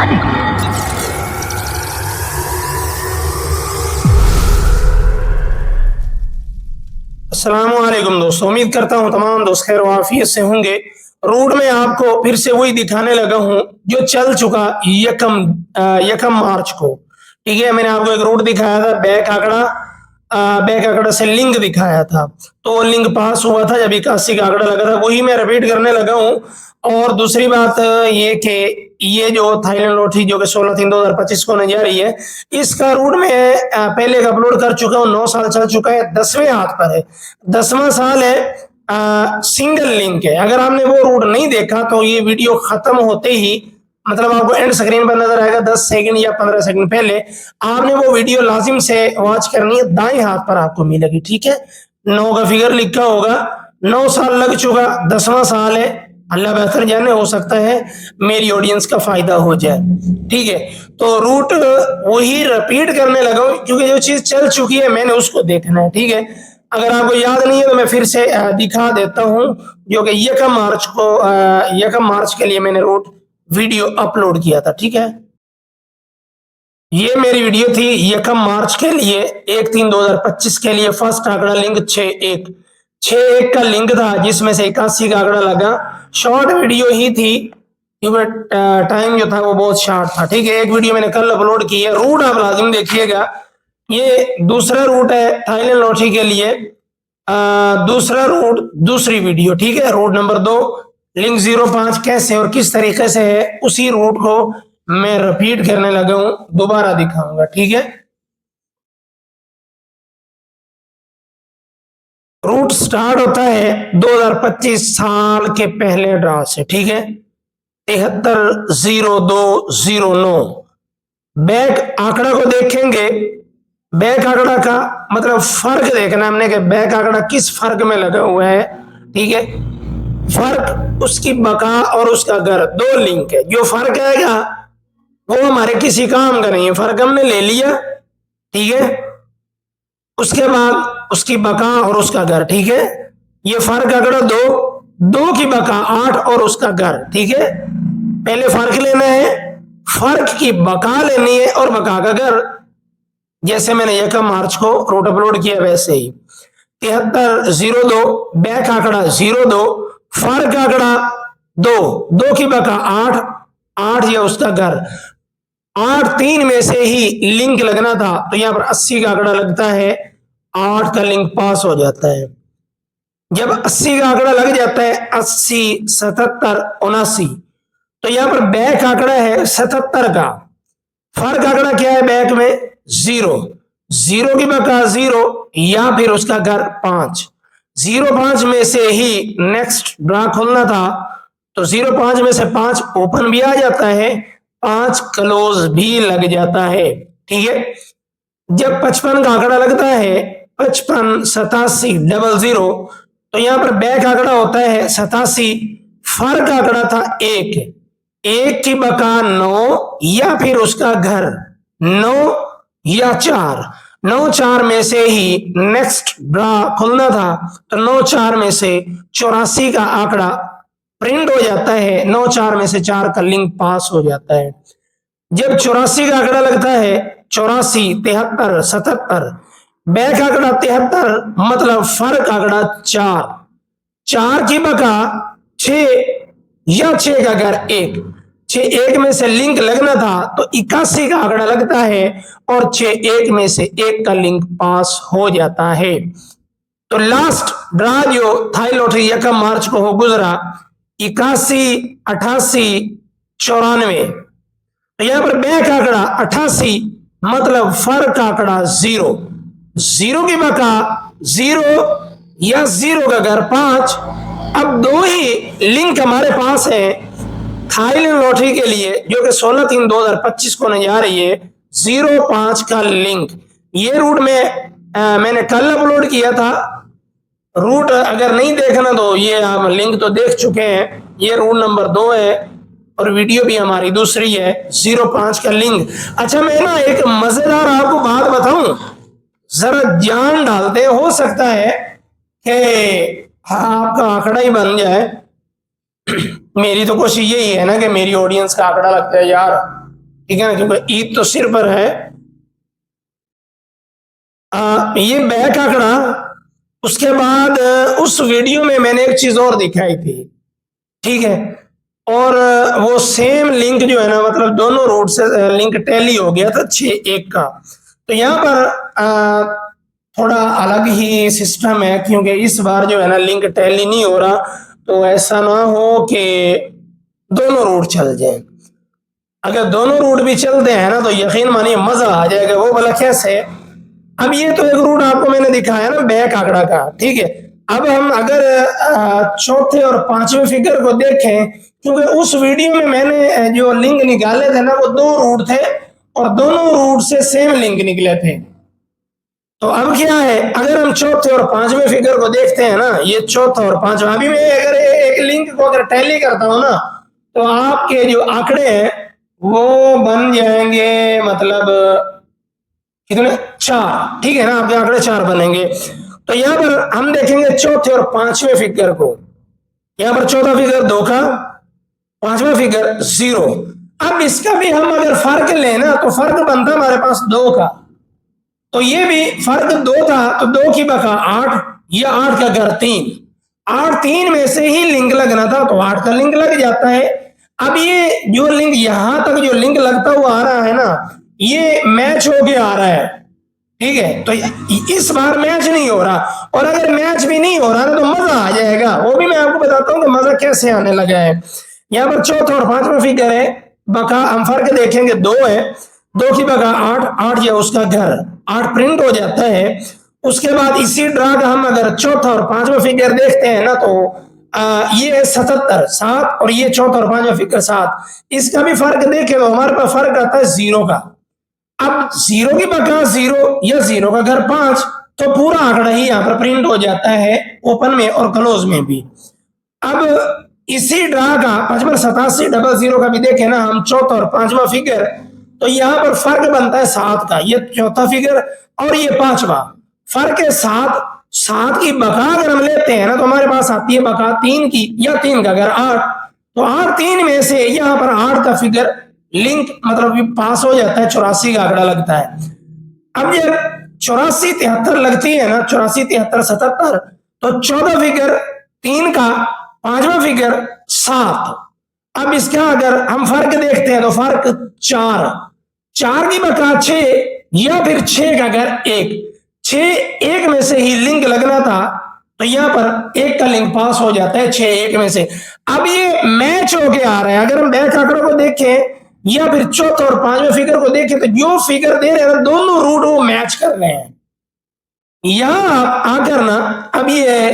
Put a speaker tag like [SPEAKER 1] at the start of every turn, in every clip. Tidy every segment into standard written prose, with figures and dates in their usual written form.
[SPEAKER 1] अस्सलामुअलैकुम दोस्तों, उम्मीद करता हूँ तमाम दोस्त खैर वाफियत से होंगे। रूट में आपको फिर से वही दिखाने लगा हूँ जो चल चुका यकम मार्च को। ठीक है, मैंने आपको एक रूट दिखाया था, बैक आंकड़ा से लिंक दिखाया था, तो लिंक पास हुआ था जब 81 का आंकड़ा लगा था, वही मैं रिपीट करने लगा हूँ। और दूसरी बात ये कि ये जो थाईलैंड लॉटरी जो कि 16/3/2025 को होने जा रही है, इसका रूट मैं पहले अपलोड कर चुका हूँ। 9 साल चल चुका है, 10वें हाथ पर है, 10वां साल है। सिंगल लिंक है। अगर आपने वो रूट नहीं देखा तो ये वीडियो खत्म होते ही, मतलब आपको एंड स्क्रीन पर नजर आएगा 10 सेकंड या 15 सेकंड पहले, आपने वो वीडियो लाजिम से वॉच करनी है। दाएं हाथ पर आपको मिलेगी, ठीक है, 9 का फिगर लिखा होगा। 9 साल लग चुका, 10वां साल है। अल्लाह बेहतर जाने, हो सकता है मेरी ऑडियंस का फायदा हो जाए। ठीक है, तो रूट वही रिपीट करने लगा क्योंकि जो चीज चल चुकी है मैंने उसको देखना है। ठीक है, अगर आपको याद नहीं है तो मैं फिर से दिखा देता हूं, जो कि यकम मार्च के लिए मैंने रूट वीडियो अपलोड किया था। ठीक है, ये मेरी वीडियो थी यकम मार्च के लिए, 1/3/2025 के लिए। फर्स्ट आंकड़ा लिंक 6/1 का लिंक था, जिसमें से 81 का आंकड़ा लगा। शॉर्ट वीडियो ही थी क्योंकि टाइम जो था वो बहुत शॉर्ट था। ठीक है, एक वीडियो मैंने कल अपलोड की है। रूट आप लाजिम देखिएगा, ये दूसरा रूट है थाईलैंड लॉटरी के लिए। दूसरा रूट, दूसरी वीडियो। ठीक है, रूट नंबर 2 लिंक 05 कैसे और किस तरीके से है, उसी रूट को मैं रिपीट करने लगा हूं, दोबारा दिखाऊंगा। ठीक है, रूट स्टार्ट होता है 2025 साल के पहले ड्रा से। ठीक है, 730209। बैक आंकड़ा को देखेंगे, बैक आंकड़ा का मतलब फर्क देखना हमने कि बैक आंकड़ा किस फर्क में लगा हुआ है। ठीक है, फर्क उसकी बका और उसका घर, दो लिंक है। जो फर्क आएगा वो हमारे किसी काम का नहीं है, फर्क हमने ले लिया। ठीक है, उसके बाद उसकी बका और उसका घर। ठीक है, ये फर्क आंकड़ा दो की बका 8 और उसका घर। ठीक है, पहले फर्क लेना है, फर्क की बका लेनी है और बका का घर। जैसे मैंने यकम मार्च को रूट अपलोड किया वैसे ही 7302, बैक आंकड़ा 02, फर्क आंकड़ा 2 की बका 8 या उसका घर 8। 3 में से ही लिंक लगना था, तो यहां पर 80 का आंकड़ा लगता है, 8 का लिंक पास हो जाता है। जब 80 का आंकड़ा लग जाता है, 80, 77, 79, तो यहां पर बैक आंकड़ा है 77 का। फर्क आंकड़ा क्या है बैक में? 0 की बका 0 या फिर उसका घर 5। 05 में से ही नेक्स्ट ड्रा खोलना था, तो 05 में से 5 ओपन भी आ जाता है, 5 क्लोज भी लग जाता है। ठीक है, जब 55 का आंकड़ा लगता है, 55, 87, 00, तो यहां पर बैक आंकड़ा होता है 87। फर्क आंकड़ा था 1 की बका 9 या फिर उसका घर 9 या 4। 9, 4 में से ही नेक्स्ट ड्रा खुलना था, तो 9, 4 में से 84 का आंकड़ा प्रिंट हो जाता है। 9, 4 में से 4 का लिंक पास हो जाता है। जब 84 का आंकड़ा लगता है, 84, 73, 77, बैक आंकड़ा 73, मतलब फर्क आंकड़ा 4 की बका 6 या 6 का घर 1। 1 में से लिंक लगना था, तो 81 का आंकड़ा लगता है और 1 में से 1 का लिंक पास हो जाता है। तो लास्ट ड्रा जो थाई लॉटरी यकम मार्च को हो गुजरा, 81, 88, 94, तो यहां पर बैक आंकड़ा 88, मतलब फर्क आंकड़ा 0 की बका 0 या 0 का घर 5। अब दो ही लिंक हमारे पास है थाईलैंड लॉटरी के लिए, जो कि 16/3/2025 को होने जा रही है। 05 का लिंक, ये रूट में मैंने कल अपलोड किया था। रूट अगर नहीं देखना तो ये आप लिंक तो देख चुके हैं। ये रूट नंबर 2 है और वीडियो भी हमारी दूसरी है, 05 का लिंक। अच्छा, मैं ना एक मजेदार आपको बात बताऊं, जरा जान डालते, हो सकता है कि आपका आंकड़ा ही बन जाए। मेरी तो कोशिश यही है ना कि मेरी ऑडियंस का आंकड़ा लगता है यार, ठीक है ना, क्योंकि ईद तो सिर पर है। ये बैक आंकड़ा। उसके बाद उस वीडियो में मैंने एक चीज और दिखाई थी, ठीक है, और वो सेम लिंक जो है ना, मतलब दोनों रूट से लिंक टैली हो गया था 6-1 का। तो यहाँ पर थोड़ा अलग ही सिस्टम है, क्योंकि इस बार जो है ना लिंक टैली नहीं हो रहा, तो ऐसा ना हो कि दोनों रूट चल जाए। अगर दोनों रूट भी चलते हैं ना तो यकीन मानिए मजा आ जाएगा। वो वाला कैसे? अब ये तो एक रूट आपको मैंने दिखाया ना बैक आंकड़ा का, ठीक है। अब हम अगर चौथे और पांचवें फिगर को देखें, क्योंकि उस वीडियो में मैंने जो लिंक निकाले थे ना वो 2 रूट थे और दोनों रूट से सेम लिंक निकले थे। तो अब क्या है, अगर हम चौथे और पांचवें फिगर को देखते हैं ना, ये चौथा और पांचवा, अभी मैं अगर एक लिंक को अगर टैली करता हूं ना तो आपके जो आंकड़े हैं वो बन जाएंगे, मतलब कितने, 4, ठीक है ना, आपके आंकड़े 4 बनेंगे। तो यहाँ पर हम देखेंगे चौथे और पांचवें फिगर को। यहाँ पर चौथा फिगर 2 का, पांचवा फिगर 0। अब इसका भी हम अगर फर्क लें ना तो फर्क बनता हमारे पास 2 का। तो ये भी फर्क 2 था, तो 2 की बका 8, या 8 का घर 3, 8 3 में से ही लिंक लगना था तो 8 का लिंक लग जाता है। अब ये जो लिंक यहां तक जो लिंक लगता हुआ आ रहा है ना, ये मैच होके आ रहा है, ठीक है। तो इस बार मैच नहीं हो रहा, और अगर मैच भी नहीं हो रहा ना तो मजा आ जाएगा। वो भी मैं आपको बताता हूँ कि मजा कैसे आने लगा है। यहाँ पर चौथा और पांचवा फिगर है, बका हम फर्क देखेंगे 2 है, 2 की बका 8, 8 या उसका घर 8 प्रिंट हो जाता है। उसके बाद इसी ड्रा का हम अगर चौथा और पांचवा फिगर देखते हैं ना तो ये है 77 7, और ये चौथा और पांचवा फिगर 7। इसका भी फर्क देखें तो हमारे पास फर्क आता है 0 का। अब 0 की बका 0 या 0 का घर 5, तो पूरा आंकड़ा ही यहाँ पर प्रिंट हो जाता है ओपन में और क्लोज में भी। अब इसी ड्रा का 558700 का भी देखें ना हम, चौथा और पांचवा फिगर, तो यहाँ पर फर्क बनता है 7 का। ये चौथा फिगर और ये पांचवा, फर्क है 7। 7 की बका अगर हम लेते हैं ना तो हमारे पास आती है बका 3 की, या 3 का अगर 8, तो 8 3 में से यहाँ पर 8 का फिगर लिंक मतलब पास हो जाता है, 84 का आंकड़ा लगता है। अब जब 84 73 लगती है ना, 84 73 77, तो 14 फिगर 3 का, पांचवा फिगर 7। अब इसका अगर हम फर्क देखते हैं तो फर्क 4, 4 की बका 6, या फिर 6 का अगर 1, 6 1 में से ही लिंक लगना था, तो यहाँ पर 1 का लिंक पास हो जाता है 6 1 में से। अब ये मैच होके आ रहा है। अगर हम बैक आंकड़ों को देखें या फिर चौथा और पांचवें फिगर को देखें तो जो फिगर दे रहे हैं दोनों रूट वो मैच कर रहे हैं। यहां आकर ना अब ये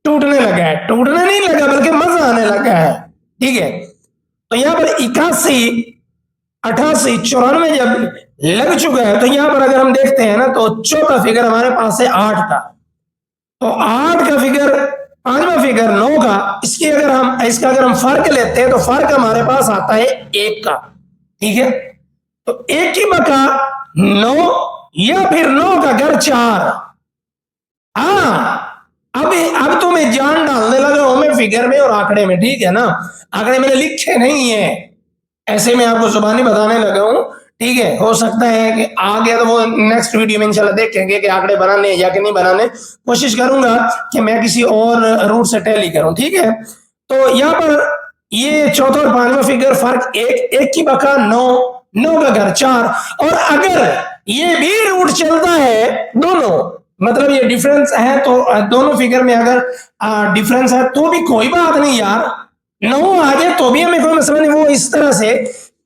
[SPEAKER 1] टूटने लगा है, टूटने नहीं लगा बल्कि मजा आने लगा है, ठीक है। तो यहाँ पर 81 88 94 जब लग चुका है, तो यहाँ पर अगर हम देखते हैं ना तो चौथा फिगर हमारे पास है 8 का, तो 8 का फिगर, पांचवा फिगर 9 का, इसका अगर हम फर्क लेते हैं तो फर्क हमारे पास आता है 1 का, ठीक है। तो 1 की बका 9, या फिर 9 का घर 4। हाँ, अब तो मैं जान डालने लगा हूं मैं फिगर में और आंकड़े में, ठीक है ना। आंकड़े मैंने लिखे नहीं है, ऐसे मैं आपको जुबानी बताने लगा हूं, ठीक है। हो सकता है कि आ गया तो वो नेक्स्ट वीडियो में इंशाल्लाह देखेंगे कि आंकड़े बनाने या कि नहीं बनाने। कोशिश करूंगा कि मैं किसी और रूट से टैली करूं, ठीक है। तो यहाँ पर ये चौथा और पांचवा फिगर फर्क 1, 1 की बका 9, 9 का घर 4। और अगर ये भी रूट चलता है दोनों, मतलब ये डिफरेंस है, तो दोनों फिगर में अगर डिफरेंस है तो भी कोई बात नहीं यार, 9 आ जाए तो भी हमें कोई मसला नहीं। वो इस तरह से,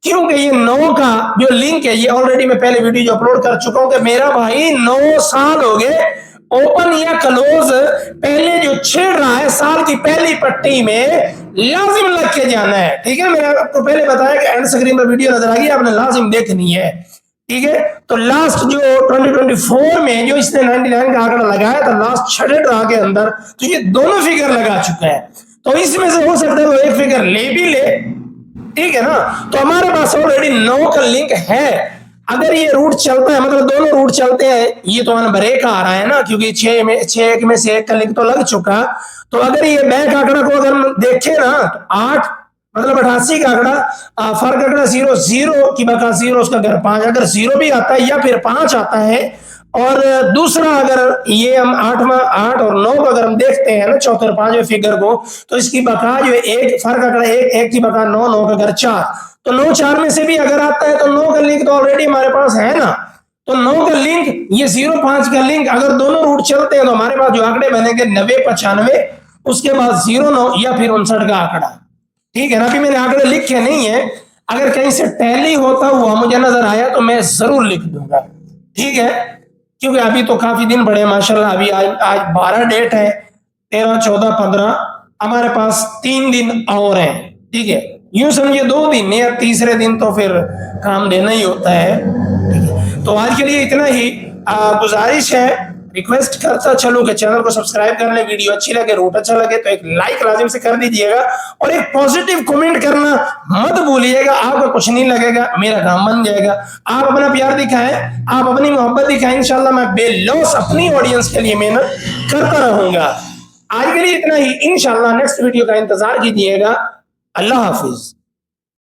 [SPEAKER 1] क्योंकि ये 9 का जो लिंक है ये ऑलरेडी मैं पहले वीडियो जो अपलोड कर चुका हूं कि मेरा भाई 9 साल हो गए ओपन या क्लोज, पहले जो छेड़ रहा है साल की पहली पट्टी में लाजिम लग के जाना है, ठीक है। मैंने आपको पहले बताया कि एंड स्क्रीन पर वीडियो नजर आ गई, आपने लाजिम देखनी है, ठीक है। तो लास्ट जो 2024 में जो इसने 99 का आंकड़ा लगाया था लास्ट 6 ड्रा के अंदर, तो ये दोनों फिगर लगा चुका है। तो इसमें से हो सकता है वो एक फिगर ले भी ले, ठीक है ना। तो हमारे पास ऑलरेडी 9 का लिंक है। अगर ये रूट चलता है, मतलब दोनों रूट चलते हैं, ये तो ब्रेक आ रहा है ना, क्योंकि 6 में 1 में से 1 का लिंक तो लग चुका। तो अगर ये बैक आंकड़ा को अगर हम देखें ना तो 8 मतलब 88 का आंकड़ा फर्क आंकड़ा 0 0 की बका 0 उसका घर 5, अगर 0 भी आता है या फिर 5 आता है। और दूसरा अगर ये हम 8 और 9 को अगर हम देखते हैं ना, चौथे और पांचवें फिगर को, तो इसकी बका जो है एक फर्क आंकड़ा 1 1 की बका 9 9 का घर 4, तो 9 4 में से भी अगर आता है तो 9 का लिंक तो ऑलरेडी हमारे पास है ना, तो 9 का लिंक ये 0 5 का लिंक अगर दोनों रूट चलते हैं तो हमारे पास जो आंकड़े बनेंगे 90 95, उसके बाद 0 9 या फिर 59 का आंकड़ा। ठीक है ना, अभी मैंने आंकड़े लिखे नहीं है, अगर कहीं से टैली होता हुआ मुझे नजर आया तो मैं जरूर लिख दूंगा। ठीक है, क्योंकि अभी तो काफी दिन पड़े माशाल्लाह, अभी आज 12 डेट है, 13 14 15, हमारे पास 3 दिन और है। ठीक है, यूं समझिए 2 दिन या तीसरे दिन तो फिर काम देना ही होता है। ठीक है, तो आज के लिए इतना ही। गुजारिश है, रिक्वेस्ट करता चलूं कि चैनल को सब्सक्राइब कर ले, वीडियो अच्छी लगे, रूट अच्छा लगे तो एक लाइक लाजिम से कर दीजिएगा, और एक पॉजिटिव कमेंट करना मत भूलिएगा। आपका कुछ नहीं लगेगा, मेरा काम बन जाएगा। आप अपना प्यार दिखाएं, आप अपनी मोहब्बत दिखाएं, इंशाल्लाह मैं बेलौस अपनी ऑडियंस के लिए मेहनत करता रहूंगा। आज के लिए इतना ही, इंशाल्लाह नेक्स्ट वीडियो का इंतजार कीजिएगा। अल्लाह हाफिज।